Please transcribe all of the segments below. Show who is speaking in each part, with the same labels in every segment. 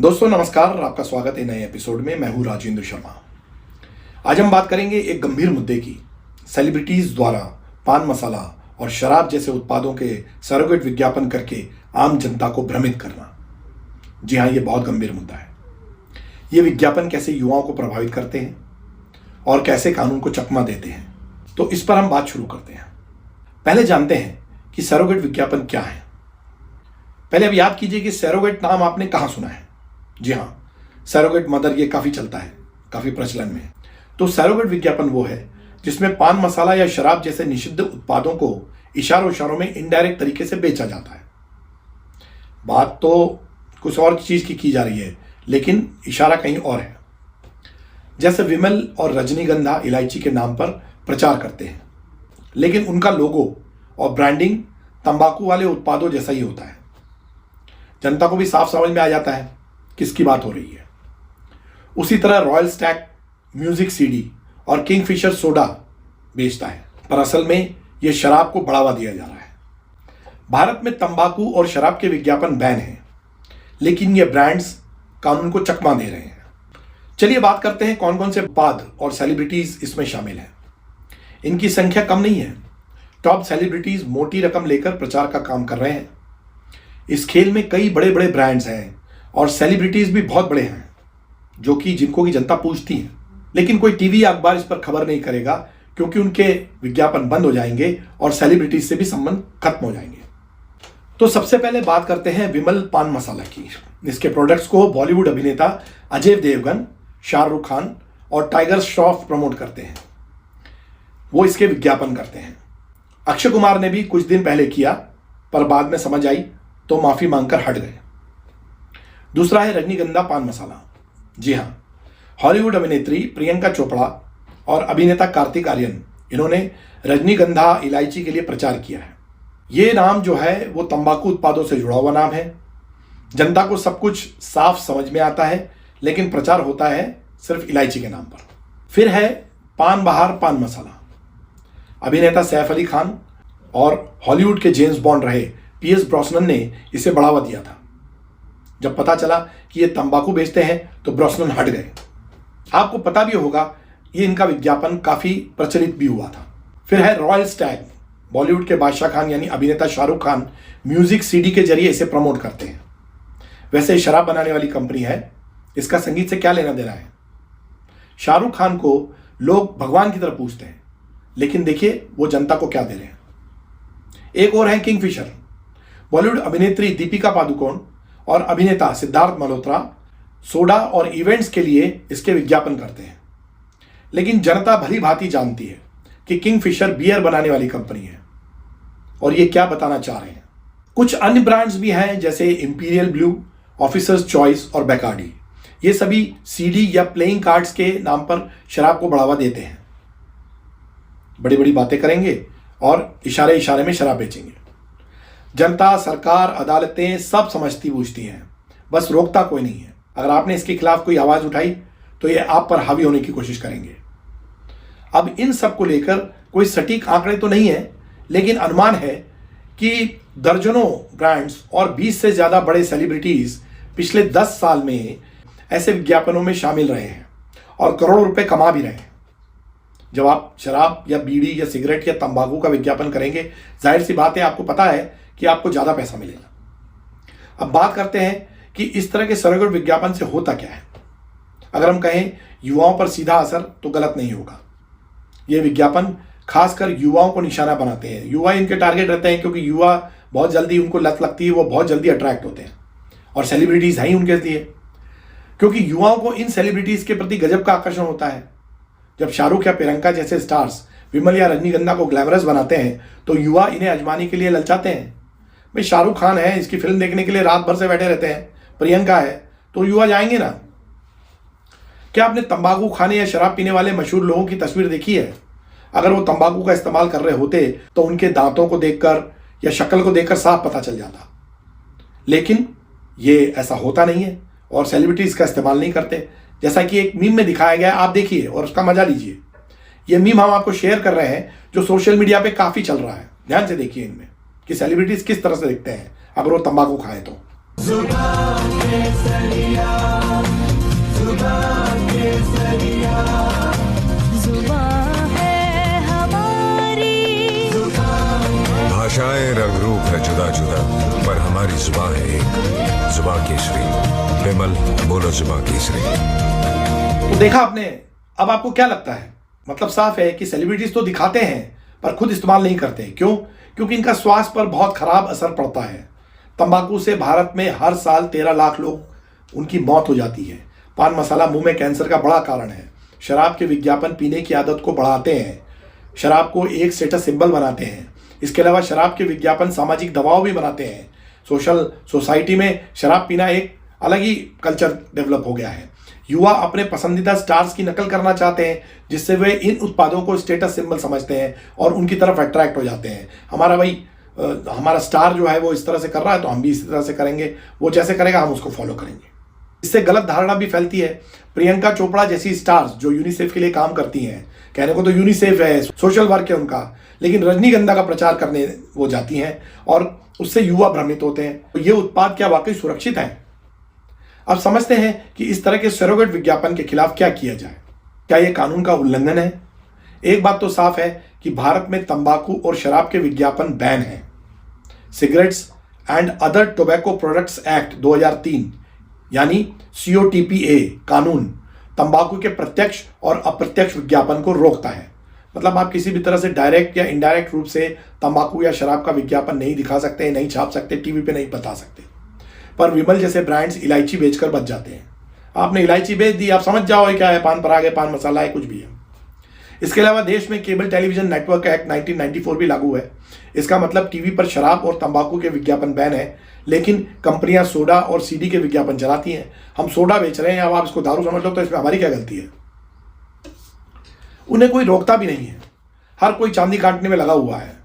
Speaker 1: दोस्तों नमस्कार, आपका स्वागत है नए एपिसोड में। मैं हूं राजेंद्र शर्मा। आज हम बात करेंगे एक गंभीर मुद्दे की, सेलिब्रिटीज द्वारा पान मसाला और शराब जैसे उत्पादों के सरोगेट विज्ञापन करके आम जनता को भ्रमित करना। जी हाँ, ये बहुत गंभीर मुद्दा है। ये विज्ञापन कैसे युवाओं को प्रभावित करते हैं और कैसे कानून को चकमा देते हैं, तो इस पर हम बात शुरू करते हैं। पहले जानते हैं कि सरोगेट विज्ञापन क्या है। पहले अब याद कीजिए कि सरोगेट नाम आपने कहाँ सुना है। जी हाँ, सरोगेट मदर, ये काफी चलता है, काफी प्रचलन में है। तो सरोगेट विज्ञापन वो है जिसमें पान मसाला या शराब जैसे निषिद्ध उत्पादों को इशारों में इनडायरेक्ट तरीके से बेचा जाता है। बात तो कुछ और चीज की जा रही है, लेकिन इशारा कहीं और है। जैसे विमल और रजनीगंधा इलायची के नाम पर प्रचार करते हैं, लेकिन उनका लोगो और ब्रांडिंग तंबाकू वाले उत्पादों जैसा ही होता है। जनता को भी साफ समझ में आ जाता है किसकी बात हो रही है। उसी तरह रॉयल स्टैग म्यूजिक सीडी और किंगफिशर सोडा बेचता है, पर असल में यह शराब को बढ़ावा दिया जा रहा है। भारत में तंबाकू और शराब के विज्ञापन बैन हैं, लेकिन ये ब्रांड्स कानून को चकमा दे रहे हैं। चलिए बात करते हैं कौन कौन से उत्पाद और सेलिब्रिटीज इसमें शामिल हैं। इनकी संख्या कम नहीं है। टॉप सेलिब्रिटीज मोटी रकम लेकर प्रचार का काम कर रहे हैं। इस खेल में कई बड़े बड़े ब्रांड्स हैं और सेलिब्रिटीज भी बहुत बड़े हैं, जो कि जिनको की जनता पूछती है, लेकिन कोई टीवी या अखबार इस पर खबर नहीं करेगा, क्योंकि उनके विज्ञापन बंद हो जाएंगे और सेलिब्रिटीज से भी संबंध खत्म हो जाएंगे। तो सबसे पहले बात करते हैं विमल पान मसाला की। इसके प्रोडक्ट्स को बॉलीवुड अभिनेता अजय देवगन, शाहरुख खान और टाइगर श्रॉफ प्रमोट करते हैं। वो इसके विज्ञापन करते हैं। अक्षय कुमार ने भी कुछ दिन पहले किया, पर बाद में समझ आई तो माफी मांगकर हट गए। दूसरा है रजनीगंधा पान मसाला। जी हाँ, हॉलीवुड अभिनेत्री प्रियंका चोपड़ा और अभिनेता कार्तिक आर्यन, इन्होंने रजनीगंधा इलायची के लिए प्रचार किया है। ये नाम जो है वो तंबाकू उत्पादों से जुड़ा हुआ नाम है। जनता को सब कुछ साफ समझ में आता है, लेकिन प्रचार होता है सिर्फ इलायची के नाम पर। फिर है पान बहार पान मसाला। अभिनेता सैफ अली खान और हॉलीवुड के जेम्स बॉन्ड रहे पीएस ब्रॉसनन ने इसे बढ़ावा दिया था। जब पता चला कि ये तंबाकू बेचते हैं तो ब्रॉसनन हट गए। आपको पता भी होगा, ये इनका विज्ञापन काफी प्रचलित भी हुआ था। फिर है रॉयल स्टैग। बॉलीवुड के बादशाह खान यानी अभिनेता शाहरुख खान म्यूजिक सीडी के जरिए इसे प्रमोट करते हैं। वैसे शराब बनाने वाली कंपनी है, इसका संगीत से क्या लेना देना है। शाहरुख खान को लोग भगवान की तरह पूछते हैं, लेकिन देखिए वो जनता को क्या दे रहे हैं। एक और है किंगफिशर। बॉलीवुड अभिनेत्री दीपिका पादुकोण और अभिनेता सिद्धार्थ मल्होत्रा सोडा और इवेंट्स के लिए इसके विज्ञापन करते हैं, लेकिन जनता भली भांति जानती है कि किंगफिशर बियर बनाने वाली कंपनी है और ये क्या बताना चाह रहे हैं। कुछ अन्य ब्रांड्स भी हैं, जैसे इंपीरियल ब्लू, ऑफिसर्स चॉइस और बैकार्डी। ये सभी सीडी या प्लेइंग कार्ड्स के नाम पर शराब को बढ़ावा देते हैं। बड़ी बड़ी बातें करेंगे और इशारे इशारे में शराब बेचेंगे। जनता, सरकार, अदालतें सब समझती बूझती हैं, बस रोकता कोई नहीं है। अगर आपने इसके खिलाफ कोई आवाज उठाई तो ये आप पर हावी होने की कोशिश करेंगे। अब इन सब को लेकर कोई सटीक आंकड़े तो नहीं है, लेकिन अनुमान है कि दर्जनों ब्रांड्स और 20 से ज्यादा बड़े सेलिब्रिटीज पिछले 10 साल में ऐसे विज्ञापनों में शामिल रहे हैं और करोड़ों रुपए कमा भी रहे हैं। जब आप शराब या बीड़ी या सिगरेट या तंबाकू का विज्ञापन करेंगे, जाहिर सी बात है आपको पता है कि आपको ज्यादा पैसा मिलेगा। अब बात करते हैं कि इस तरह के सरोगेट विज्ञापन से होता क्या है। अगर हम कहें युवाओं पर सीधा असर, तो गलत नहीं होगा। ये विज्ञापन खासकर युवाओं को निशाना बनाते हैं। युवा इनके टारगेट रहते हैं, क्योंकि युवा बहुत जल्दी उनको लत लगती है, वो बहुत जल्दी अट्रैक्ट होते हैं, और सेलिब्रिटीज हैं ही उनके लिए, क्योंकि युवाओं को इन सेलिब्रिटीज के प्रति गजब का आकर्षण होता है। जब शाहरुख या प्रियंका जैसे स्टार्स विमल या रजनीगंधा को ग्लैमरस बनाते हैं तो युवा इन्हें आजमाने के लिए ललचाते हैं। भाई शाहरुख खान है, इसकी फिल्म देखने के लिए रात भर से बैठे रहते हैं। प्रियंका है तो युवा जाएंगे ना। क्या आपने तंबाकू खाने या शराब पीने वाले मशहूर लोगों की तस्वीर देखी है? अगर वो तंबाकू का इस्तेमाल कर रहे होते तो उनके दांतों को देखकर या शक्ल को देखकर साफ पता चल जाता, लेकिन ये ऐसा होता नहीं है और सेलिब्रिटीज का इस्तेमाल नहीं करते। जैसा कि एक मीम में दिखाया गया, आप देखिए और उसका मजा लीजिए। ये मीम हम आपको शेयर कर रहे हैं, जो सोशल मीडिया पे काफी चल रहा है। ध्यान से देखिए इनमें कि सेलिब्रिटीज किस तरह से दिखते हैं अगर वो तंबाकू खाएं तो।
Speaker 2: जुबान केसरिया, जुबान केसरिया, जुबान है हमारी जुबान।
Speaker 3: भाषाएं रंग रूप है जुदा जुदा, पर हमारी जुबान है एक, जुबान केसरी। विमल, बोलो जुबान केसरी।
Speaker 1: तो देखा आपने, अब आपको क्या लगता है? मतलब साफ है कि सेलिब्रिटीज तो दिखाते हैं पर खुद इस्तेमाल नहीं करते। क्यों? क्योंकि इनका स्वास्थ्य पर बहुत खराब असर पड़ता है। तंबाकू से भारत में हर साल 13 लाख लोग उनकी मौत हो जाती है। पान मसाला मुंह में कैंसर का बड़ा कारण है। शराब के विज्ञापन पीने की आदत को बढ़ाते हैं, शराब को एक स्टेटस सिंबल बनाते हैं। इसके अलावा शराब के विज्ञापन सामाजिक दबाव भी बनाते हैं। सोसाइटी में शराब पीना एक अलग ही कल्चर डेवलप हो गया है। युवा अपने पसंदीदा स्टार्स की नकल करना चाहते हैं, जिससे वे इन उत्पादों को स्टेटस सिंबल समझते हैं और उनकी तरफ अट्रैक्ट हो जाते हैं। हमारा स्टार जो है वो इस तरह से कर रहा है तो हम भी इसी तरह से करेंगे, वो जैसे करेगा हम उसको फॉलो करेंगे। इससे गलत धारणा भी फैलती है। प्रियंका चोपड़ा जैसी स्टार्स जो यूनिसेफ के लिए काम करती हैं, कहने को तो यूनिसेफ है, सोशल वर्क है उनका, लेकिन रजनीगंधा का प्रचार करने वो जाती हैं और उससे युवा भ्रमित होते हैं। तो ये उत्पाद क्या वाकई सुरक्षित है? अब समझते हैं कि इस तरह के सरोगेट विज्ञापन के खिलाफ क्या किया जाए। क्या यह कानून का उल्लंघन है? एक बात तो साफ है कि भारत में तंबाकू और शराब के विज्ञापन बैन हैं। Cigarettes and other tobacco products act 2003 यानी COTPA कानून तंबाकू के प्रत्यक्ष और अप्रत्यक्ष विज्ञापन को रोकता है। मतलब आप किसी भी तरह से डायरेक्ट या इनडायरेक्ट रूप से तंबाकू या शराब का विज्ञापन नहीं दिखा सकते, नहीं छाप सकते, टीवी पे नहीं बता सकते। पर विमल जैसे ब्रांड्स इलायची बेचकर बच जाते हैं। आपने इलायची बेच दी, आप समझ जाओ ये क्या है, पान पराग है, पान मसाला है, कुछ भी है। इसके अलावा देश में केबल टेलीविजन नेटवर्क एक्ट 1994 भी लागू है। इसका मतलब टीवी पर शराब और तंबाकू के विज्ञापन बैन है, लेकिन कंपनियां सोडा और CD के विज्ञापन चलाती हैं। हम सोडा बेच रहे हैं, अब आप इसको दारू समझ लो, तो इसमें हमारी क्या गलती है? उन्हें कोई रोकता भी नहीं है। हर कोई चांदी काटने में लगा हुआ है।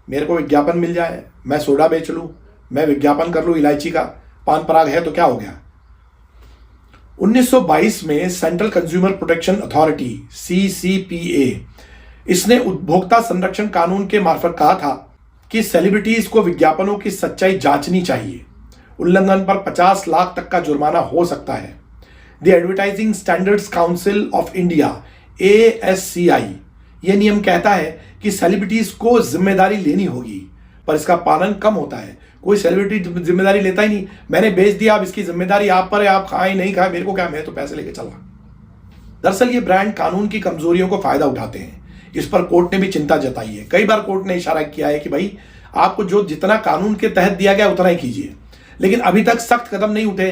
Speaker 1: मेरे को विज्ञापन मिल जाए, मैं सोडा बेच लूं, मैं विज्ञापन कर लूं इलायची का, पान पराग है तो क्या हो गया? 1922 में central consumer protection authority CCPA इसने उपभोक्ता संरक्षण कानून के मार्फत कहा था कि सेलिब्रिटीज को विज्ञापनों की सच्चाई जांचनी चाहिए। उल्लंघन पर 50 लाख तक का जुर्माना हो सकता है। The advertising standards council of India ASCI यह नियम कहता है कि सेलिब्रिटीज को जिम्मेदारी लेनी होगी, पर इसका पालन कम होता है। कोई सेलिब्रिटी जिम्मेदारी लेता ही नहीं। मैंने बेच दिया, अब इसकी जिम्मेदारी आप पर है, आप खाएं नहीं खाएं, मेरे को क्या, मैं तो पैसे लेके चला। दरअसल ये ब्रांड कानून की कमजोरियों को फायदा उठाते हैं। इस पर कोर्ट ने भी चिंता जताई है। कई बार कोर्ट ने इशारा किया है कि भाई आपको जो जितना कानून के तहत दिया गया उतना ही कीजिए, लेकिन अभी तक सख्त कदम नहीं उठे।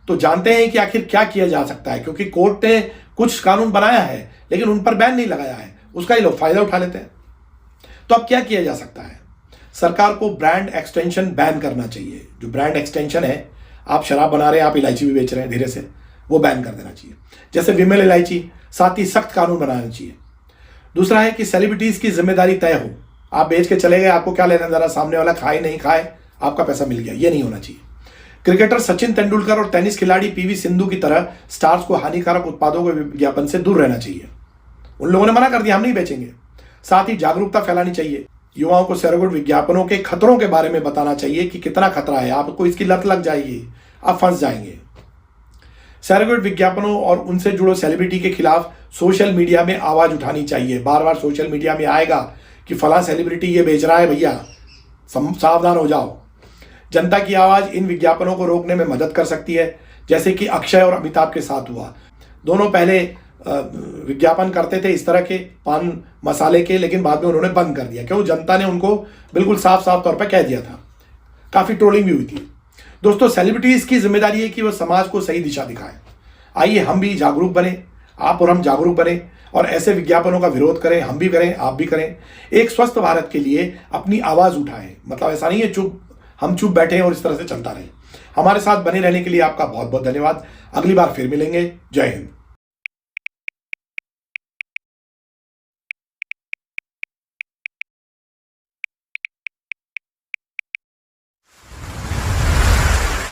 Speaker 1: तो जानते हैं कि आखिर क्या किया जा सकता है, क्योंकि कोर्ट ने कुछ कानून बनाया है लेकिन उन पर बैन नहीं लगाया है, उसका ही लोग फायदा उठा लेते हैं। तो अब क्या किया जा सकता है? सरकार को ब्रांड एक्सटेंशन बैन करना चाहिए। जो ब्रांड एक्सटेंशन है, आप शराब बना रहे हैं, आप इलायची भी बेच रहे हैं धीरे से, वो बैन कर देना चाहिए, जैसे विमल इलायची। साथ ही सख्त कानून बनाना चाहिए। दूसरा है कि सेलिब्रिटीज की जिम्मेदारी तय हो। आप बेच के चले गए, आपको क्या लेना, जरा सामने वाला खाए नहीं खाए, आपका पैसा मिल गया, ये नहीं होना चाहिए। क्रिकेटर सचिन तेंदुलकर और टेनिस खिलाड़ी PV सिंधु की तरह स्टार्स को हानिकारक उत्पादों के विज्ञापन से दूर रहना चाहिए। उन लोगों ने मना कर दिया, हम नहीं बेचेंगे। साथ ही जागरूकता फैलानी चाहिए। युवाओं को सरोगेट विज्ञापनों के खतरों के बारे में बताना चाहिए कि कितना खतरा है, आपको इसकी लत लग जाएगी, आप फंस जाएंगे। सरोगेट विज्ञापनों और उनसे जुड़े सेलिब्रिटी के खिलाफ सोशल मीडिया में आवाज उठानी चाहिए। बार बार सोशल मीडिया में आएगा कि फला सेलिब्रिटी ये बेच रहा है, भैया सावधान हो जाओ। जनता की आवाज इन विज्ञापनों को रोकने में मदद कर सकती है, जैसे कि अक्षय और अमिताभ के साथ हुआ। दोनों पहले विज्ञापन करते थे इस तरह के पान मसाले के, लेकिन बाद में उन्होंने बंद कर दिया, क्यों? जनता ने उनको बिल्कुल साफ साफ तौर पर कह दिया था। काफी ट्रोलिंग भी हुई थी। दोस्तों, सेलिब्रिटीज की जिम्मेदारी है कि वो समाज को सही दिशा दिखाएं। आइए हम भी जागरूक बने, आप और हम जागरूक बने और ऐसे विज्ञापनों का विरोध करें। हम भी करें, आप भी करें। एक स्वस्थ भारत के लिए अपनी आवाज उठाएं। मतलब ऐसा नहीं है हम चुप बैठे हैं और इस तरह से चलता रहे। हमारे साथ बने रहने के लिए आपका बहुत बहुत धन्यवाद। अगली बार फिर मिलेंगे। जय हिंद।